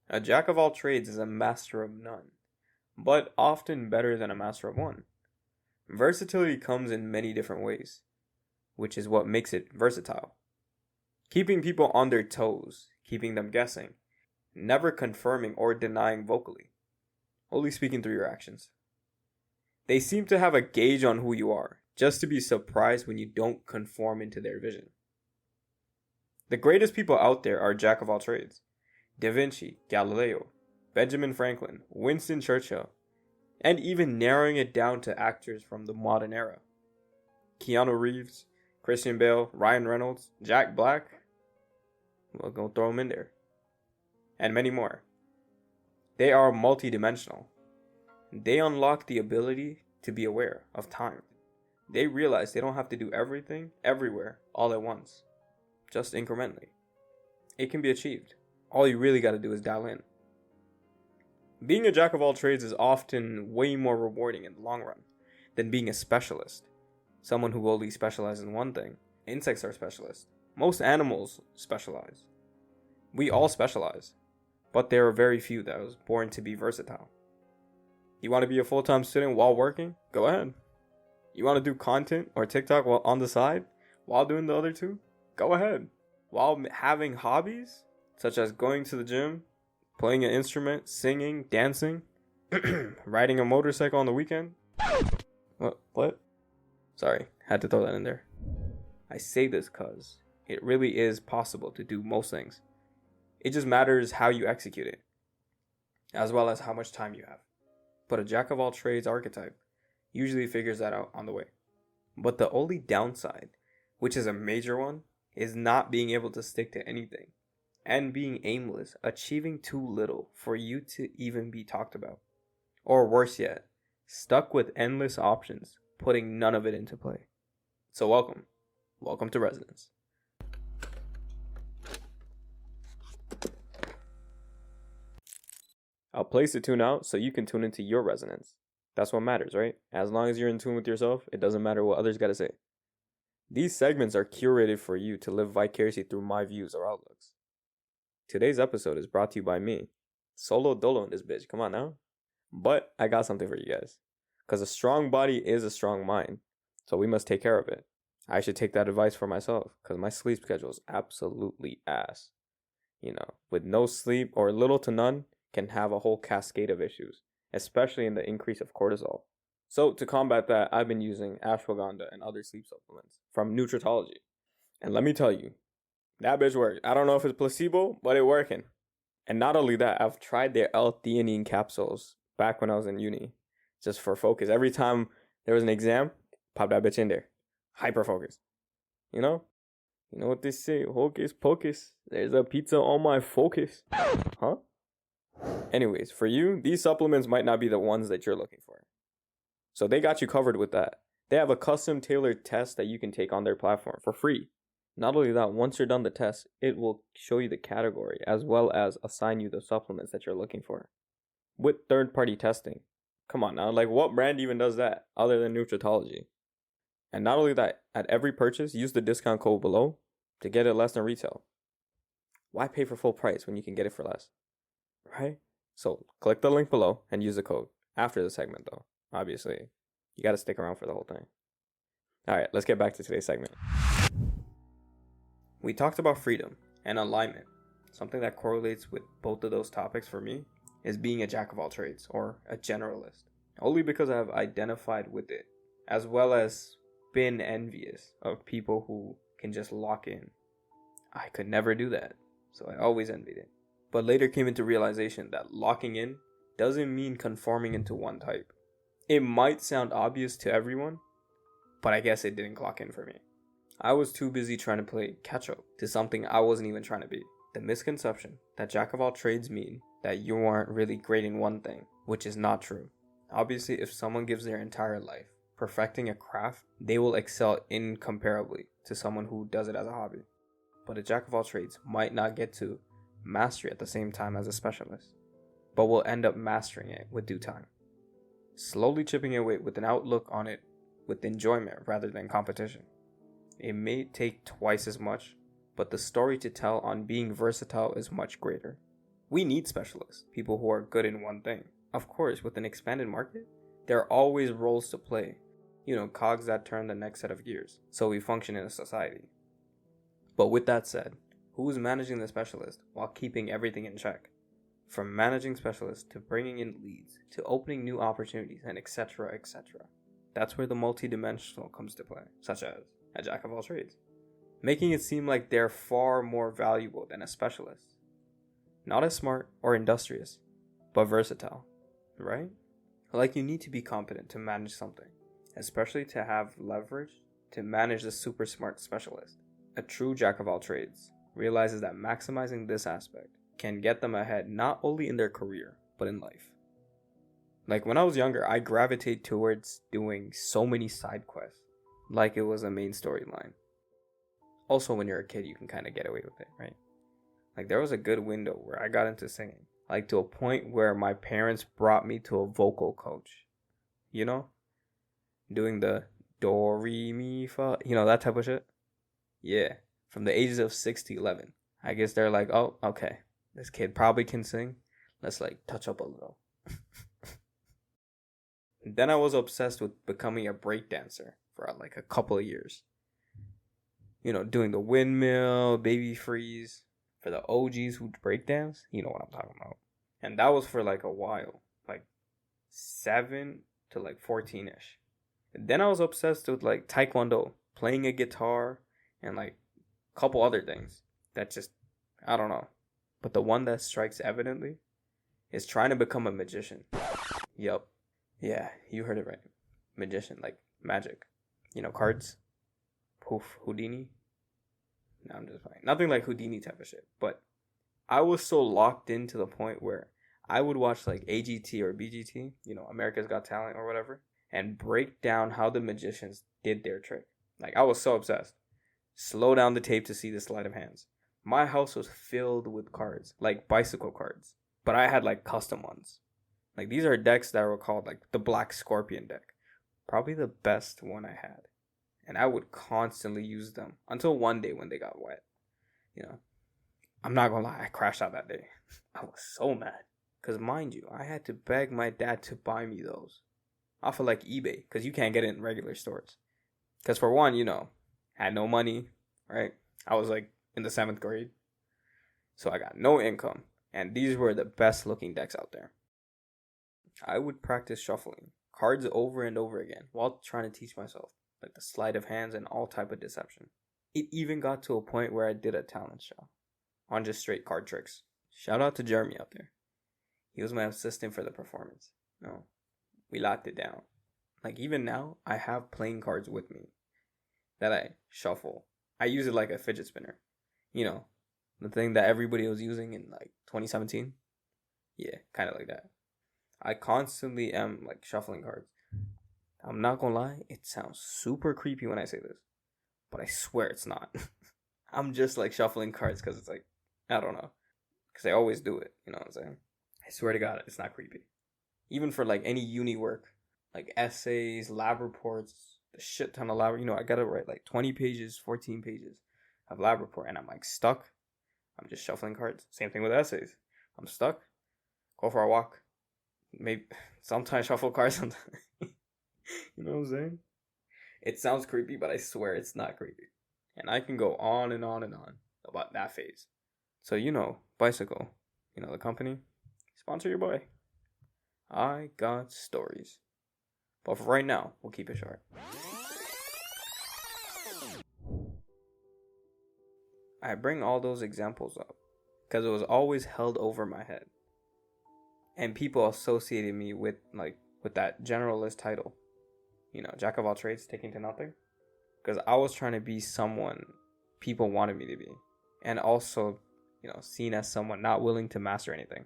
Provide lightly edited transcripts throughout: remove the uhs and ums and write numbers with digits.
A jack of all trades is a master of none, but often better than a master of one. Versatility comes in many different ways, which is what makes it versatile. Keeping people on their toes, keeping them guessing, never confirming or denying vocally, only speaking through your actions. They seem to have a gauge on who you are, just to be surprised when you don't conform into their vision. The greatest people out there are jack of all trades. Da Vinci, Galileo, Benjamin Franklin, Winston Churchill, and even narrowing it down to actors from the modern era. Keanu Reeves, Christian Bale, Ryan Reynolds, Jack Black. We'll go throw them in there. And many more. They are multidimensional. They unlock the ability to be aware of time. They realize they don't have to do everything, everywhere, all at once. Just incrementally. It can be achieved. All you really got to do is dial in. Being a jack of all trades is often way more rewarding in the long run than being a specialist. Someone who only specializes in one thing. Insects are specialists. Most animals specialize. We all specialize. But there are very few that was born to be versatile. You want to be a full-time student while working? Go ahead. You want to do content or TikTok while on the side while doing the other two? Go ahead. While having hobbies such as going to the gym, playing an instrument, singing, dancing, riding a motorcycle on the weekend. What? Sorry, had to throw that in there. I say this because it really is possible to do most things. It just matters how you execute it, as well as how much time you have. But a jack of all trades archetype usually figures that out on the way. But the only downside, which is a major one, is not being able to stick to anything and being aimless, achieving too little for you to even be talked about. Or worse yet, stuck with endless options, putting none of it into play. So welcome to Resonance. I'll place a tune out so you can tune into your resonance. That's what matters, right? As long as you're in tune with yourself, it doesn't matter what others got to say. These segments are curated for you to live vicariously through my views or outlooks. Today's episode is brought to you by me. Solo dolo in this bitch, come on now. But I got something for you guys. Because a strong body is a strong mind. So we must take care of it. I should take that advice for myself. Because my sleep schedule is absolutely ass. With no sleep or little to none, can have a whole cascade of issues, especially in the increase of cortisol. So to combat that, I've been using ashwagandha and other sleep supplements from Nutritology. And let me tell you, that bitch works. I don't know if it's placebo, but it's working. And not only that, I've tried their L-theanine capsules back when I was in uni, just for focus. Every time there was an exam, pop that bitch in there. Hyper focus. You know what they say, hocus pocus. There's a pizza on my focus. Huh? Anyways, for you, these supplements might not be the ones that you're looking for. So they got you covered with that. They have a custom tailored test that you can take on their platform for free. Not only that, once you're done the test, it will show you the category as well as assign you the supplements that you're looking for. With third-party testing. Come on now, like what brand even does that other than Nutritology? And not only that, at every purchase, use the discount code below to get it less than retail. Why pay for full price when you can get it for less? Right? So click the link below and use the code after the segment though. Obviously, you got to stick around for the whole thing. All right, let's get back to today's segment. We talked about freedom and alignment. Something that correlates with both of those topics for me is being a jack of all trades or a generalist. Only because I've identified with it, as well as been envious of people who can just lock in. I could never do that, so I always envied it. But later came into realization that locking in doesn't mean conforming into one type. It might sound obvious to everyone, but I guess it didn't clock in for me. I was too busy trying to play catch up to something I wasn't even trying to be. The misconception that jack of all trades mean that you aren't really great in one thing, which is not true. Obviously, if someone gives their entire life perfecting a craft, they will excel incomparably to someone who does it as a hobby. But a jack of all trades might not get to mastery at the same time as a specialist, but will end up mastering it with due time. Slowly chipping away with an outlook on it with enjoyment rather than competition. It may take twice as much, but the story to tell on being versatile is much greater. We need specialists, people who are good in one thing. Of course, with an expanded market, there are always roles to play. Cogs that turn the next set of gears. So we function in a society. But with that said, who's managing the specialist while keeping everything in check? From managing specialists to bringing in leads to opening new opportunities and etc. etc. That's where the multidimensional comes to play, such as a jack of all trades, making it seem like they're far more valuable than a specialist. Not as smart or industrious, but versatile, right? Like you need to be competent to manage something, especially to have leverage to manage the super smart specialist. A true jack of all trades realizes that maximizing this aspect can get them ahead not only in their career, but in life. Like when I was younger, I gravitated towards doing so many side quests, like it was a main storyline. Also, when you're a kid, you can kind of get away with it, right? Like there was a good window where I got into singing, like to a point where my parents brought me to a vocal coach, doing the do, re, mi, fa, that type of shit. Yeah, from the ages of 6 to 11. I guess they're like, oh, okay, this kid probably can sing. Let's like touch up a little. Then I was obsessed with becoming a break dancer for like a couple of years. Doing the windmill, baby freeze. For the OGs who breakdance, you know what I'm talking about. And that was for like a while, like 7 to like 14-ish. Then I was obsessed with like taekwondo, playing a guitar, and like a couple other things that just, I don't know. But the one that strikes evidently is trying to become a magician. Yup. Yeah, you heard it right. Magician, like magic. Cards. Poof, Houdini. No, I'm just playing. Nothing like Houdini type of shit. But I was so locked in to the point where I would watch like AGT or BGT, America's Got Talent or whatever, and break down how the magicians did their trick. Like I was so obsessed. Slow down the tape to see the sleight of hands. My house was filled with cards, like bicycle cards. But I had like custom ones. Like these are decks that were called like the Black Scorpion deck. Probably the best one I had. And I would constantly use them until one day when they got wet. I'm not gonna lie, I crashed out that day. I was so mad. Because mind you, I had to beg my dad to buy me those. Off of like eBay, because you can't get it in regular stores. Because for one, had no money, right? I was like in the 7th grade. So I got no income. And these were the best looking decks out there. I would practice shuffling cards over and over again while trying to teach myself like the sleight of hands and all type of deception. It even got to a point where I did a talent show on just straight card tricks. Shout out to Jeremy out there. He was my assistant for the performance. No, we locked it down. Like even now, I have playing cards with me that I shuffle. I use it like a fidget spinner. The thing that everybody was using in like 2017. Yeah, kind of like that. I constantly am like shuffling cards. I'm not gonna lie, it sounds super creepy when I say this, but I swear it's not. I'm just like shuffling cards because it's like, I don't know, because I always do it, you know what I'm saying? I swear to God, it's not creepy. Even for like any uni work, like essays, lab reports, the shit ton of lab, I gotta write like 20 pages, 14 pages of lab report, and I'm like stuck. I'm just shuffling cards. Same thing with essays. I'm stuck. Go for a walk. Maybe sometimes shuffle cards, sometimes. You know what I'm saying? It sounds creepy, but I swear it's not creepy. And I can go on and on and on about that phase. So, Bicycle, the company, sponsor your boy. I got stories. But for right now, we'll keep it short. I bring all those examples up because it was always held over my head. And people associated me with that generalist title. Jack of all trades, taking to nothing. Because I was trying to be someone people wanted me to be. And also, seen as someone not willing to master anything.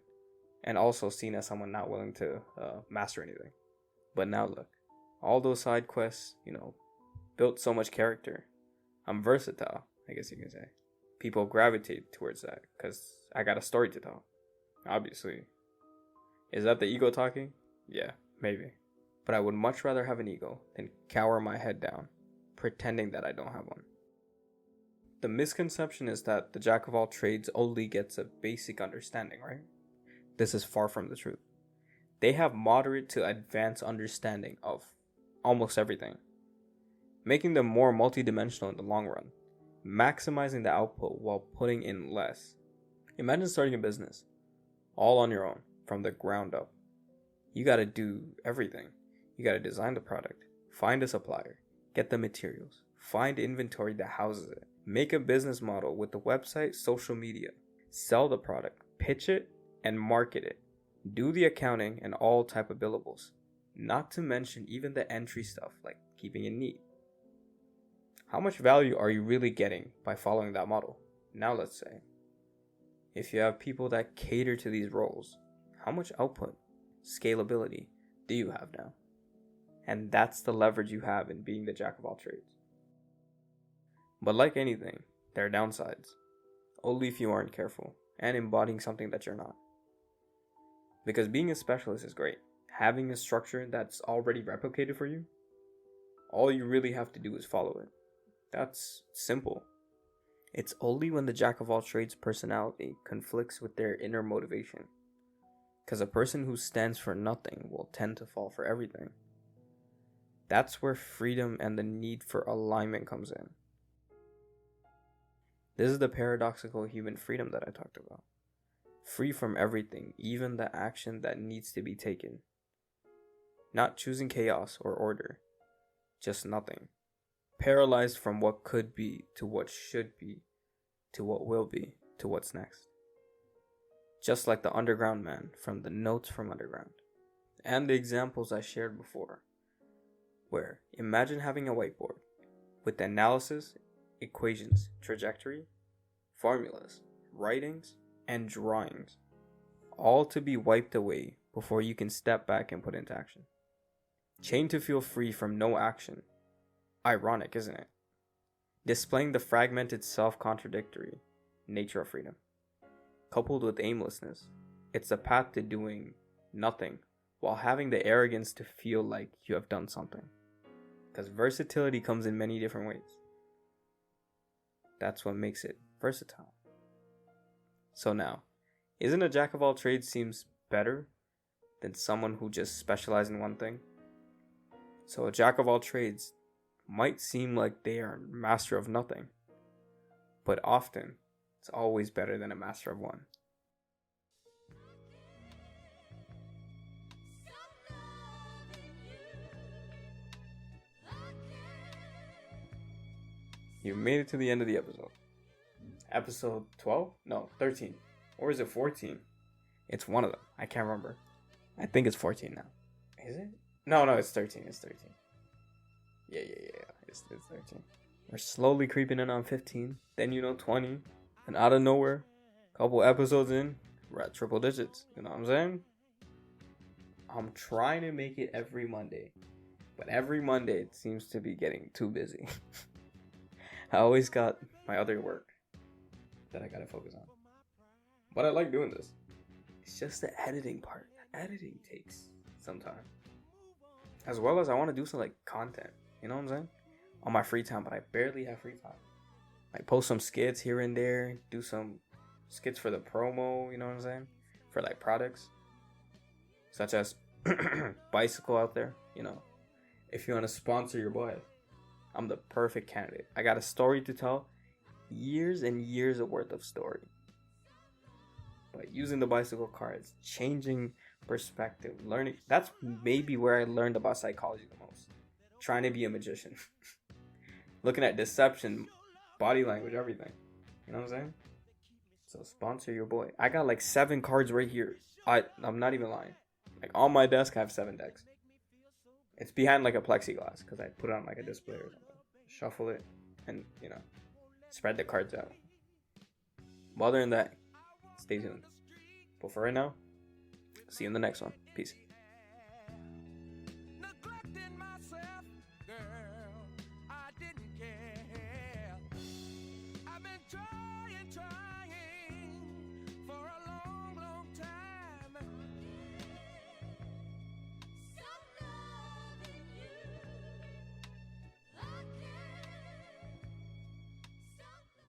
And also seen as someone not willing to master anything. But now look, all those side quests, built so much character. I'm versatile, I guess you can say. People gravitate towards that because I got a story to tell. Obviously. Is that the ego talking? Yeah, maybe. But I would much rather have an ego than cower my head down, pretending that I don't have one. The misconception is that the jack of all trades only gets a basic understanding, right? This is far from the truth. They have moderate to advanced understanding of almost everything, making them more multidimensional in the long run, maximizing the output while putting in less. Imagine starting a business all on your own from the ground up. You got to do everything. You got to design the product, find a supplier, get the materials, find inventory that houses it, make a business model with the website, social media, sell the product, pitch it, and market it. Do the accounting and all type of billables. Not to mention even the entry stuff like keeping it neat. How much value are you really getting by following that model? Now let's say, if you have people that cater to these roles, how much output, scalability do you have now? And that's the leverage you have in being the jack of all trades. But like anything, there are downsides. Only if you aren't careful and embodying something that you're not. Because being a specialist is great. Having a structure that's already replicated for you, all you really have to do is follow it. That's simple. It's only when the jack of all trades personality conflicts with their inner motivation. Because a person who stands for nothing will tend to fall for everything. That's where freedom and the need for alignment comes in. This is the paradoxical human freedom that I talked about. Free from everything, even the action that needs to be taken. Not choosing chaos or order, just nothing. Paralyzed from what could be to what should be, to what will be, to what's next. Just like the underground man from the Notes from Underground. And the examples I shared before, where imagine having a whiteboard with analysis, equations, trajectory, formulas, writings, and drawings, all to be wiped away before you can step back and put into action. Chained to feel free from no action. Ironic, isn't it? Displaying the fragmented self-contradictory nature of freedom. Coupled with aimlessness, it's the path to doing nothing while having the arrogance to feel like you have done something. Because versatility comes in many different ways. That's what makes it versatile. So now, isn't a jack of all trades seems better than someone who just specializes in one thing? So a jack of all trades might seem like they are master of nothing, but often it's always better than a master of one. You made it to the end of the episode. Episode 12? No, 13. Or is it 14? It's one of them. I can't remember. I think it's 14 now. Is it? No, it's 13. It's 13. Yeah. It's 13. We're slowly creeping in on 15. Then 20. And out of nowhere, couple episodes in, we're at triple digits. You know what I'm saying? I'm trying to make it every Monday. But every Monday it seems to be getting too busy. I always got my other work that I gotta focus on. But I like doing this. It's just the editing part. Editing takes some time. As well as I want to do some content. You know what I'm saying? On my free time, but I barely have free time. I post some skits here and there. Do some skits for the promo, you know what I'm saying? For products. Such as Bicycle out there, If you want to sponsor your boy, I'm the perfect candidate. I got a story to tell. Years and years of worth of story. But using the bicycle cards, changing perspective, learning. That's maybe where I learned about psychology the most. Trying to be a magician. Looking at deception, body language, everything. You know what I'm saying? So sponsor your boy. I got 7 cards right here. I'm not even lying. On my desk, I have 7 decks. It's behind a plexiglass because I put it on a display or something. Shuffle it and, spread the cards out. But other than that, stay tuned. But for right now, see you in the next one. Peace.